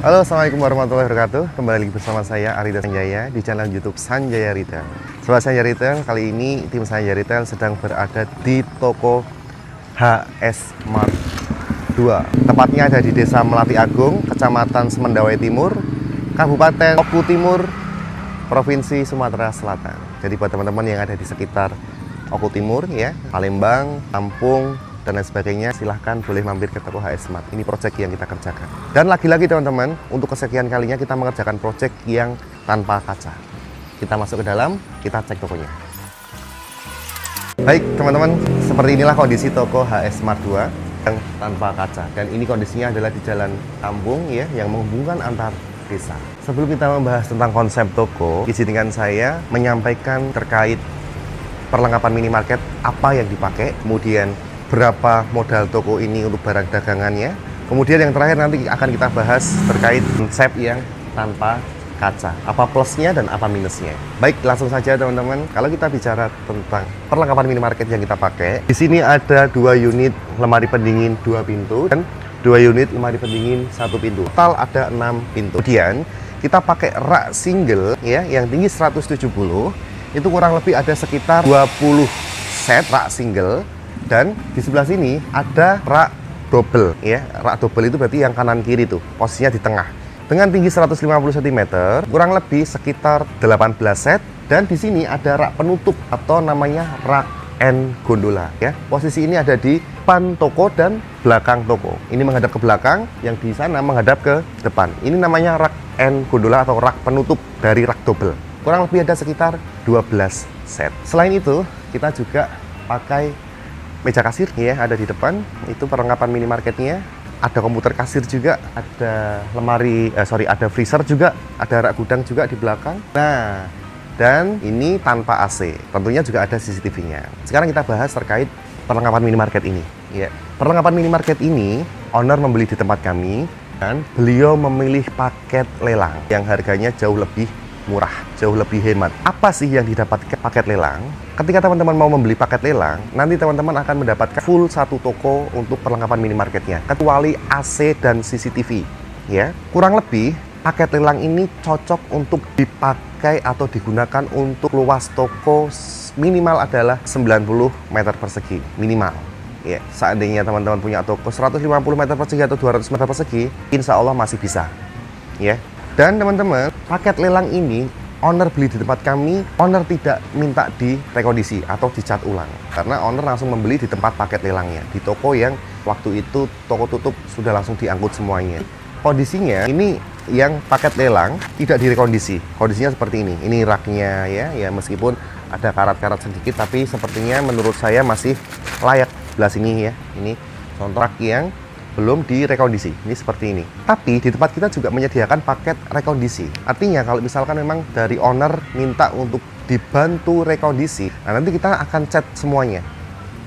Halo, assalamualaikum warahmatullahi wabarakatuh. Kembali lagi bersama saya Arida Sanjaya di channel YouTube Sanjaya Retail. Sobat Sanjaya Retail, kali ini tim Sanjaya Retail sedang berada di toko HS Mart 2. Tepatnya ada di Desa Melati Agung, Kecamatan Semendawai Timur, Kabupaten Oku Timur, Provinsi Sumatera Selatan. Jadi buat teman-teman yang ada di sekitar Oku Timur ya, Palembang, Lampung, dan lain sebagainya, silahkan boleh mampir ke toko HS Mart. Ini proyek yang kita kerjakan. Dan lagi-lagi teman-teman, untuk kesekian kalinya kita mengerjakan proyek yang tanpa kaca. Kita masuk ke dalam, kita cek tokonya. Baik teman-teman, seperti inilah kondisi toko HS Mart 2 yang tanpa kaca. Dan ini kondisinya adalah di Jalan Kampung ya, yang menghubungkan antar desa. Sebelum kita membahas tentang konsep toko, izinkan saya menyampaikan terkait perlengkapan minimarket, apa yang dipakai, kemudian berapa modal toko ini untuk barang dagangannya. Kemudian yang terakhir nanti akan kita bahas terkait konsep yang tanpa kaca, apa plusnya dan apa minusnya. Baik, langsung saja teman-teman. Kalau kita bicara tentang perlengkapan minimarket yang kita pakai, di sini ada 2 unit lemari pendingin 2 pintu dan 2 unit lemari pendingin 1 pintu. Total ada 6 pintu. Kemudian kita pakai rak single ya, yang tinggi 170. Itu kurang lebih ada sekitar 20 set rak single. Dan di sebelah sini ada rak double ya. Rak double itu berarti yang kanan kiri tuh, posisinya di tengah. Dengan tinggi 150 cm, kurang lebih sekitar 18 set. Dan di sini ada rak penutup atau namanya rak and gondola ya. Posisi ini ada di depan toko dan belakang toko. Ini menghadap ke belakang, yang di sana menghadap ke depan. Ini namanya rak and gondola atau rak penutup dari rak double. Kurang lebih ada sekitar 12 set. Selain itu, kita juga pakai meja kasir ya, ada di depan. Itu perlengkapan minimarketnya. Ada komputer kasir juga, ada lemari, ada freezer juga, ada rak gudang juga di belakang. Nah, dan ini tanpa AC. Tentunya juga ada CCTV-nya. Sekarang kita bahas terkait perlengkapan minimarket ini. Ya, perlengkapan minimarket ini owner membeli di tempat kami dan beliau memilih paket lelang yang harganya jauh lebih murah, jauh lebih hemat. Apa sih yang didapatkan paket lelang? Ketika teman-teman mau membeli paket lelang, nanti teman-teman akan mendapatkan full satu toko untuk perlengkapan minimarketnya, kecuali AC dan CCTV. Ya, kurang lebih paket lelang ini cocok untuk dipakai atau digunakan untuk luas toko minimal adalah 90 meter persegi minimal. Ya, seandainya teman-teman punya toko 150 meter persegi atau 200 meter persegi, insya Allah masih bisa. Ya. Dan teman-teman, paket lelang ini owner beli di tempat kami, owner tidak minta direkondisi atau dicat ulang. Karena owner langsung membeli di tempat paket lelangnya, di toko yang waktu itu toko tutup sudah langsung diangkut semuanya. Kondisinya ini yang paket lelang tidak direkondisi. Kondisinya seperti ini. Ini raknya ya meskipun ada karat-karat sedikit, tapi sepertinya menurut saya masih layak. Belah sini ya. Ini contoh rak yang belum direkondisi, ini seperti ini. Tapi di tempat kita juga menyediakan paket rekondisi. Artinya kalau misalkan memang dari owner minta untuk dibantu rekondisi, nah nanti kita akan cat semuanya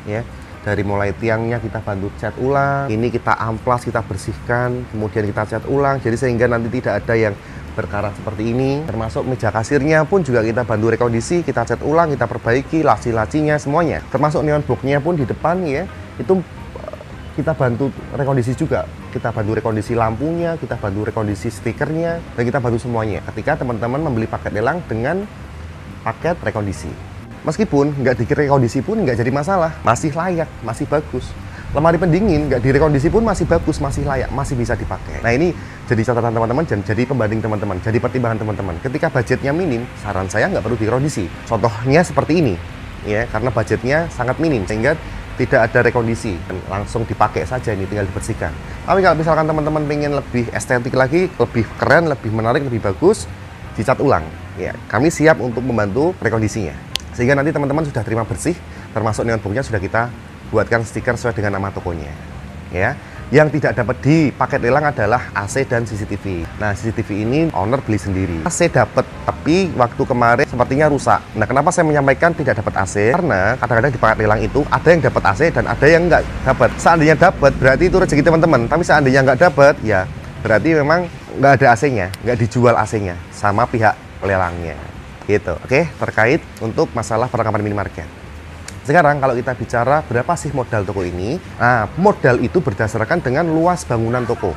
ya. Dari mulai tiangnya kita bantu cat ulang, ini kita amplas, kita bersihkan, kemudian kita cat ulang, jadi sehingga nanti tidak ada yang berkarat seperti ini. Termasuk meja kasirnya pun juga kita bantu rekondisi, kita cat ulang, kita perbaiki laci-lacinya semuanya. Termasuk neon boxnya pun di depan ya, itu kita bantu rekondisi juga. Kita bantu rekondisi lampunya, kita bantu rekondisi stikernya, dan kita bantu semuanya ketika teman-teman membeli paket lelang dengan paket rekondisi. Meskipun nggak direkondisi pun nggak jadi masalah, masih layak, masih bagus. Lemari pendingin nggak direkondisi pun masih bagus, masih layak, masih bisa dipakai. Nah, ini jadi catatan teman-teman dan jadi pembanding teman-teman, jadi pertimbangan teman-teman. Ketika budgetnya minim, saran saya nggak perlu direkondisi. Contohnya seperti ini ya, karena budgetnya sangat minim sehingga tidak ada rekondisi, langsung dipakai saja, ini tinggal dibersihkan. Tapi kalau misalkan teman-teman pengen lebih estetik lagi, lebih keren, lebih menarik, lebih bagus, dicat ulang ya, kami siap untuk membantu rekondisinya, sehingga nanti teman-teman sudah terima bersih, termasuk neon boxnya sudah kita buatkan stiker sesuai dengan nama tokonya ya. Yang tidak dapat di paket lelang adalah AC dan CCTV. Nah, CCTV ini owner beli sendiri. AC dapat, tapi waktu kemarin sepertinya rusak. Nah, kenapa saya menyampaikan tidak dapat AC? Karena kadang-kadang di paket lelang itu ada yang dapat AC dan ada yang nggak dapat. Seandainya dapat, berarti itu rezeki teman-teman. Tapi seandainya nggak dapat, ya berarti memang nggak ada AC-nya, nggak dijual AC-nya sama pihak lelangnya. Gitu. Oke, terkait untuk masalah perlengkapan minimarket. Sekarang kalau kita bicara berapa sih modal toko ini? Nah, modal itu berdasarkan dengan luas bangunan toko.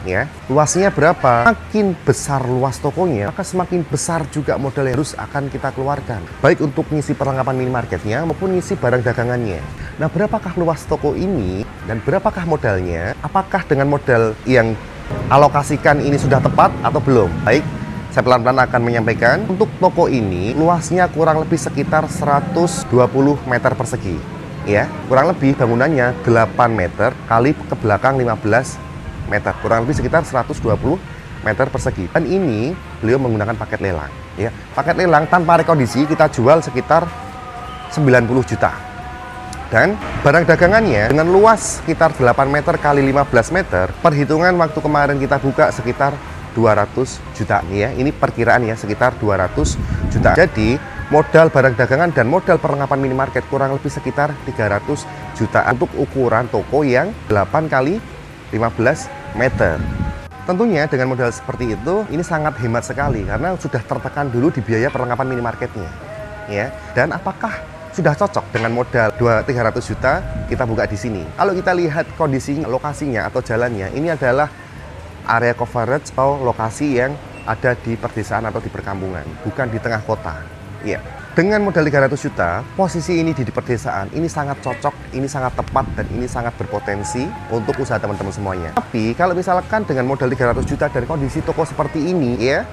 Ya, luasnya berapa? Makin besar luas tokonya, maka semakin besar juga modal yang harus akan kita keluarkan. Baik untuk ngisi perlengkapan minimarketnya maupun ngisi barang dagangannya. Nah, berapakah luas toko ini dan berapakah modalnya? Apakah dengan modal yang alokasikan ini sudah tepat atau belum? Baik, saya pelan-pelan akan menyampaikan. Untuk toko ini luasnya kurang lebih sekitar 120 meter persegi. Ya, kurang lebih bangunannya 8 meter kali ke belakang 15 meter. Kurang lebih sekitar 120 meter persegi. Dan ini beliau menggunakan paket lelang. Ya, paket lelang tanpa rekondisi kita jual sekitar 90 juta. Dan barang dagangannya dengan luas sekitar 8 meter kali 15 meter, perhitungan waktu kemarin kita buka sekitar 200 juta ya. Ini perkiraan ya, sekitar 200 juta. Jadi modal barang dagangan dan modal perlengkapan minimarket kurang lebih sekitar 300 juta untuk ukuran toko yang 8 kali 15 meter. Tentunya dengan modal seperti itu ini sangat hemat sekali karena sudah tertekan dulu di biaya perlengkapan minimarketnya ya. Dan apakah sudah cocok dengan modal 300 juta kita buka di sini? Kalau kita lihat kondisinya, lokasinya atau jalannya, ini adalah area coverage atau lokasi yang ada di perdesaan atau di perkampungan, bukan di tengah kota. Ya. Dengan modal 300 juta, posisi ini di perdesaan, ini sangat cocok, ini sangat tepat, dan ini sangat berpotensi untuk usaha teman-teman semuanya. Tapi kalau misalkan dengan modal 300 juta dan kondisi toko seperti ini, ya,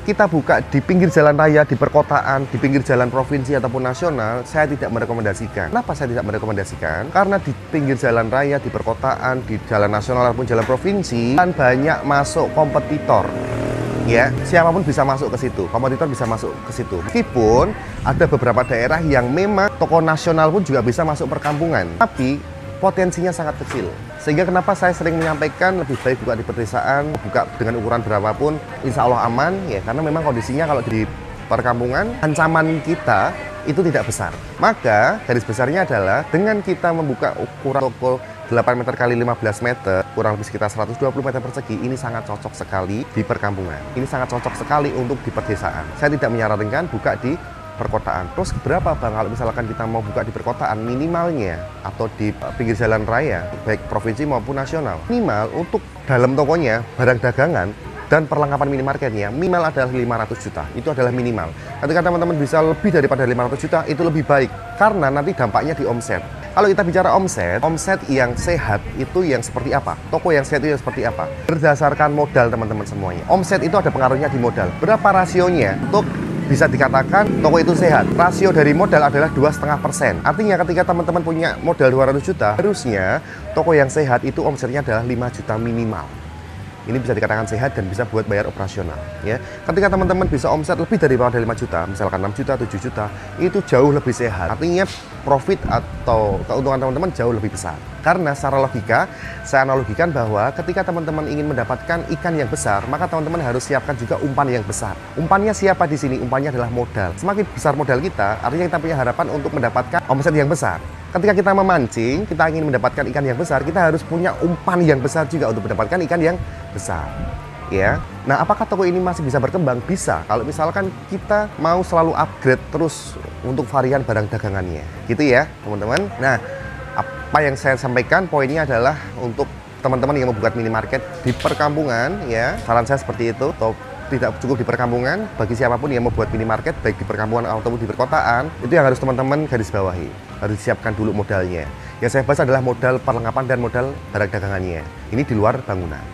kita buka di pinggir jalan raya, di perkotaan, di pinggir jalan provinsi ataupun nasional, saya tidak merekomendasikan. Kenapa saya tidak merekomendasikan? Karena di pinggir jalan raya, di perkotaan, di jalan nasional ataupun jalan provinsi, kan banyak masuk kompetitor. Ya, siapapun bisa masuk ke situ, kompetitor bisa masuk ke situ. Meskipun ada beberapa daerah yang memang toko nasional pun juga bisa masuk perkampungan, tapi potensinya sangat kecil. Sehingga kenapa saya sering menyampaikan lebih baik buka di perdesaan, buka dengan ukuran berapapun, insya Allah aman ya, karena memang kondisinya kalau di perkampungan ancaman kita itu tidak besar. Maka garis besarnya adalah dengan kita membuka ukuran toko 8 meter kali 15 meter, kurang lebih sekitar 120 meter persegi, ini sangat cocok sekali di perkampungan. Ini sangat cocok sekali untuk di perdesaan. Saya tidak menyarankan buka di perkotaan. Terus berapa bang kalau misalkan kita mau buka di perkotaan? Minimalnya atau di pinggir jalan raya, baik provinsi maupun nasional, minimal untuk dalam tokonya, barang dagangan dan perlengkapan minimarketnya minimal adalah 500 juta. Itu adalah minimal. Ketika teman-teman bisa lebih daripada 500 juta, itu lebih baik karena nanti dampaknya di omset. Kalau kita bicara omset, omset yang sehat itu yang seperti apa? Toko yang sehat itu yang seperti apa? Berdasarkan modal teman-teman semuanya. Omset itu ada pengaruhnya di modal. Berapa rasionya untuk bisa dikatakan toko itu sehat? Rasio dari modal adalah 2,5%. Artinya ketika teman-teman punya modal 200 juta, harusnya toko yang sehat itu omsetnya adalah 5 juta minimal. Ini bisa dikatakan sehat dan bisa buat bayar operasional ya. Ketika teman-teman bisa omset lebih daripada 5 juta, misalkan 6 juta, 7 juta, itu jauh lebih sehat. Artinya profit atau keuntungan teman-teman jauh lebih besar. Karena secara logika, saya analogikan bahwa ketika teman-teman ingin mendapatkan ikan yang besar, maka teman-teman harus siapkan juga umpan yang besar. Umpannya siapa di sini? Umpannya adalah modal. Semakin besar modal kita, artinya kita punya harapan untuk mendapatkan omset yang besar. Ketika kita memancing, kita ingin mendapatkan ikan yang besar, kita harus punya umpan yang besar juga untuk mendapatkan ikan yang besar. Ya. Nah, apakah toko ini masih bisa berkembang? Bisa. Kalau misalkan kita mau selalu upgrade terus untuk varian barang dagangannya. Gitu ya, teman-teman. Nah, apa yang saya sampaikan poinnya adalah untuk teman-teman yang mau buat minimarket di perkampungan ya. Saran saya seperti itu. Atau tidak cukup di perkampungan, bagi siapapun yang mau buat minimarket baik di perkampungan ataupun di perkotaan, itu yang harus teman-teman garis bawahi. Harus disiapkan dulu modalnya. Yang saya bahas adalah modal perlengkapan dan modal barang dagangannya. Ini di luar bangunan.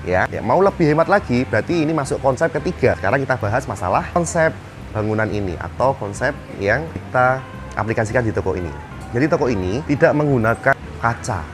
Ya, mau lebih hemat lagi, berarti ini masuk konsep ketiga. Sekarang kita bahas masalah konsep bangunan ini atau konsep yang kita aplikasikan di toko ini. Jadi toko ini tidak menggunakan kaca.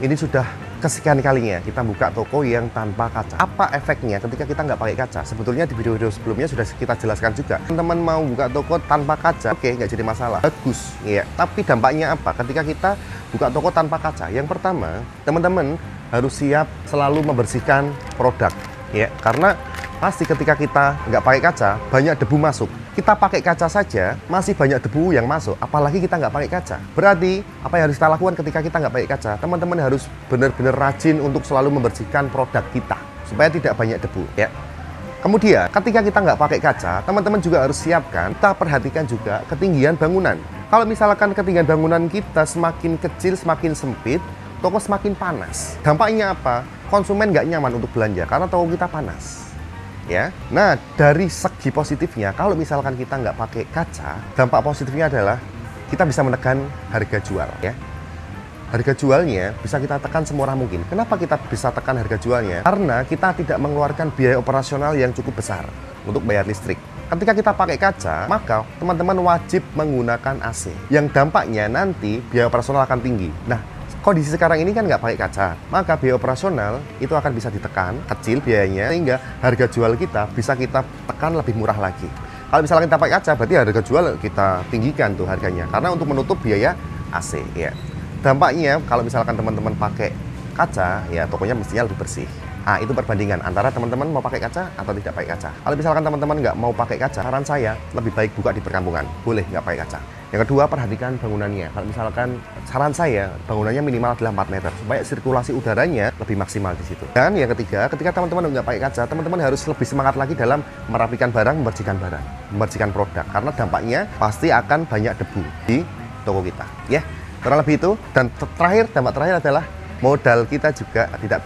Ini sudah kesekian kalinya kita buka toko yang tanpa kaca. Apa efeknya ketika kita nggak pakai kaca? Sebetulnya di video-video sebelumnya sudah kita jelaskan juga. Teman-teman mau buka toko tanpa kaca, oke, nggak jadi masalah. Bagus, ya. Tapi dampaknya apa? Ketika kita buka toko tanpa kaca, yang pertama, teman-teman harus siap selalu membersihkan produk, ya. Karena pasti ketika kita nggak pakai kaca, banyak debu masuk. Kita pakai kaca saja, masih banyak debu yang masuk, apalagi kita nggak pakai kaca. Berarti, apa yang harus kita lakukan ketika kita nggak pakai kaca? Teman-teman harus benar-benar rajin untuk selalu membersihkan produk kita, supaya tidak banyak debu, ya. Kemudian, ketika kita nggak pakai kaca, teman-teman juga harus siapkan, kita perhatikan juga ketinggian bangunan. Kalau misalkan ketinggian bangunan kita semakin kecil, semakin sempit, toko semakin panas. Dampaknya apa? Konsumen nggak nyaman untuk belanja, karena toko kita panas. Ya, nah dari segi positifnya, kalau misalkan kita nggak pakai kaca, dampak positifnya adalah kita bisa menekan harga jual, ya. Harga jualnya bisa kita tekan semurah mungkin. Kenapa kita bisa tekan harga jualnya? Karena kita tidak mengeluarkan biaya operasional yang cukup besar untuk bayar listrik. Ketika kita pakai kaca, maka teman-teman wajib menggunakan AC, yang dampaknya nanti biaya operasional akan tinggi. Nah, kondisi sekarang ini kan nggak pakai kaca, maka biaya operasional itu akan bisa ditekan, kecil biayanya, sehingga harga jual kita bisa kita tekan lebih murah lagi. Kalau misalnya kita pakai kaca, berarti harga jual kita tinggikan tuh harganya, karena untuk menutup biaya AC, ya. Dampaknya, kalau misalkan teman-teman pakai kaca, ya tokonya mestinya lebih bersih. Nah, itu perbandingan antara teman-teman mau pakai kaca atau tidak pakai kaca. Kalau misalkan teman-teman nggak mau pakai kaca, saran saya lebih baik buka di perkampungan, boleh nggak pakai kaca. Yang kedua, perhatikan bangunannya. Kalau misalkan saran saya, bangunannya minimal adalah 4 meter, supaya sirkulasi udaranya lebih maksimal di situ. Dan yang ketiga, ketika teman-teman nggak pakai kaca, teman-teman harus lebih semangat lagi dalam merapikan barang, membersihkan produk. Karena dampaknya pasti akan banyak debu di toko kita. Ya, kurang lebih itu. Dan dampak terakhir adalah modal kita juga tidak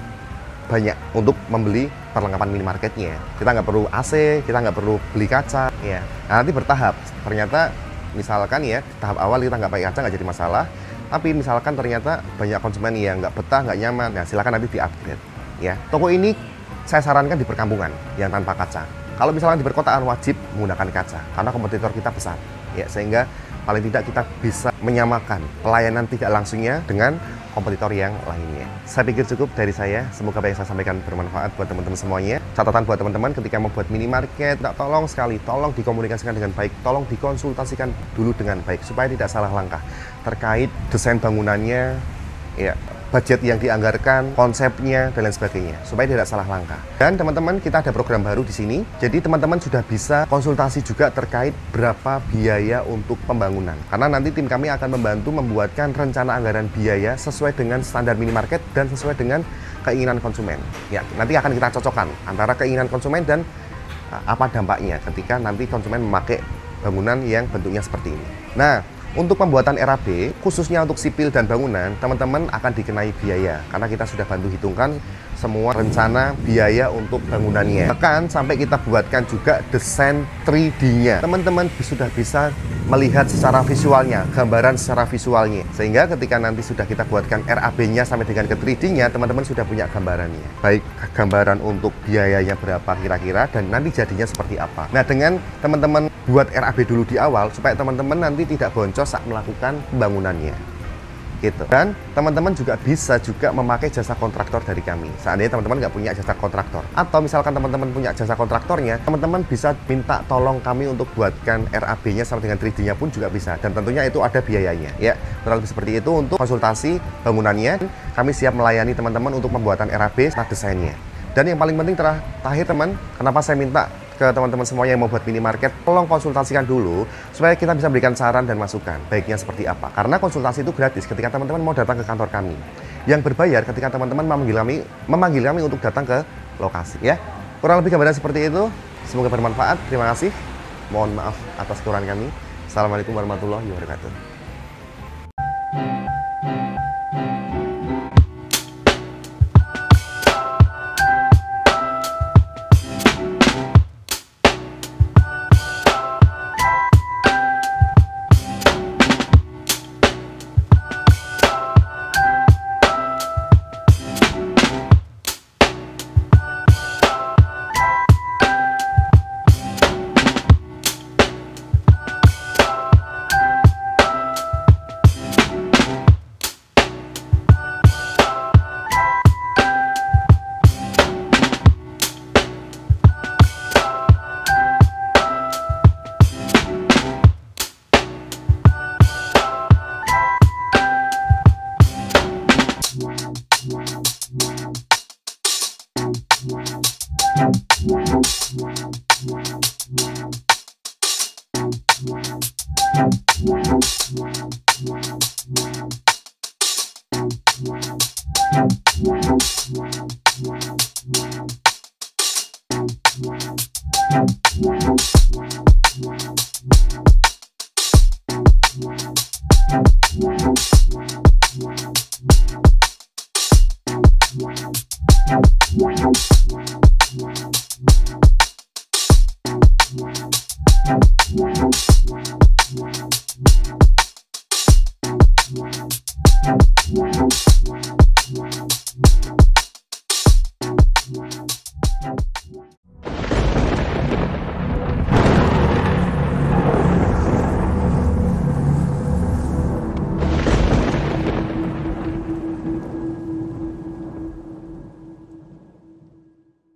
banyak untuk membeli perlengkapan minimarketnya. Kita nggak perlu AC, kita nggak perlu beli kaca, ya. Nah, nanti bertahap. Ternyata misalkan ya, tahap awal kita nggak pakai kaca nggak jadi masalah. Tapi misalkan ternyata banyak konsumen yang nggak betah, nggak nyaman, ya silakan nanti di-upgrade. Ya, toko ini saya sarankan di perkampungan yang tanpa kaca. Kalau misalkan di perkotaan wajib menggunakan kaca, karena kompetitor kita besar. Ya, sehingga paling tidak kita bisa menyamakan pelayanan tidak langsungnya dengan kompetitor yang lainnya. Saya pikir cukup dari saya. Semoga apa yang saya sampaikan bermanfaat buat teman-teman semuanya. Catatan buat teman-teman ketika membuat minimarket, tolong sekali, tolong dikomunikasikan dengan baik, tolong dikonsultasikan dulu dengan baik supaya tidak salah langkah terkait desain bangunannya, ya, budget yang dianggarkan, konsepnya, dan lain sebagainya, supaya tidak salah langkah. Dan teman-teman, kita ada program baru di sini, jadi teman-teman sudah bisa konsultasi juga terkait berapa biaya untuk pembangunan. Karena nanti tim kami akan membantu membuatkan rencana anggaran biaya sesuai dengan standar minimarket dan sesuai dengan keinginan konsumen. Ya, nanti akan kita cocokkan antara keinginan konsumen dan apa dampaknya ketika nanti konsumen memakai bangunan yang bentuknya seperti ini. Nah, untuk pembuatan RAB, khususnya untuk sipil dan bangunan, teman-teman akan dikenai biaya karena kita sudah bantu hitungkan semua rencana biaya untuk bangunannya. Bahkan sampai kita buatkan juga desain 3D-nya. Teman-teman sudah bisa melihat secara visualnya, gambaran secara visualnya. Sehingga ketika nanti sudah kita buatkan RAB-nya sampai dengan ke 3D-nya, teman-teman sudah punya gambarannya. Baik gambaran untuk biayanya berapa kira-kira dan nanti jadinya seperti apa. Nah, dengan teman-teman buat RAB dulu di awal supaya teman-teman nanti tidak boncos saat melakukan pembangunannya. Gitu. Dan teman-teman juga bisa juga memakai jasa kontraktor dari kami. Seandainya teman-teman nggak punya jasa kontraktor, atau misalkan teman-teman punya jasa kontraktornya, teman-teman bisa minta tolong kami untuk buatkan RAB-nya sama dengan 3D-nya pun juga bisa. Dan tentunya itu ada biayanya. Ya, kurang lebih seperti itu untuk konsultasi bangunannya. Kami siap melayani teman-teman untuk pembuatan RAB serta desainnya. Dan yang paling penting terakhir teman, kenapa saya minta ke teman-teman semuanya yang mau buat minimarket, tolong konsultasikan dulu supaya kita bisa berikan saran dan masukan baiknya seperti apa. Karena konsultasi itu gratis ketika teman-teman mau datang ke kantor kami. Yang berbayar ketika teman-teman memanggil kami untuk datang ke lokasi, ya. Kurang lebih gambaran seperti itu. Semoga bermanfaat. Terima kasih. Mohon maaf atas kekurangan kami. Assalamualaikum warahmatullahi wabarakatuh.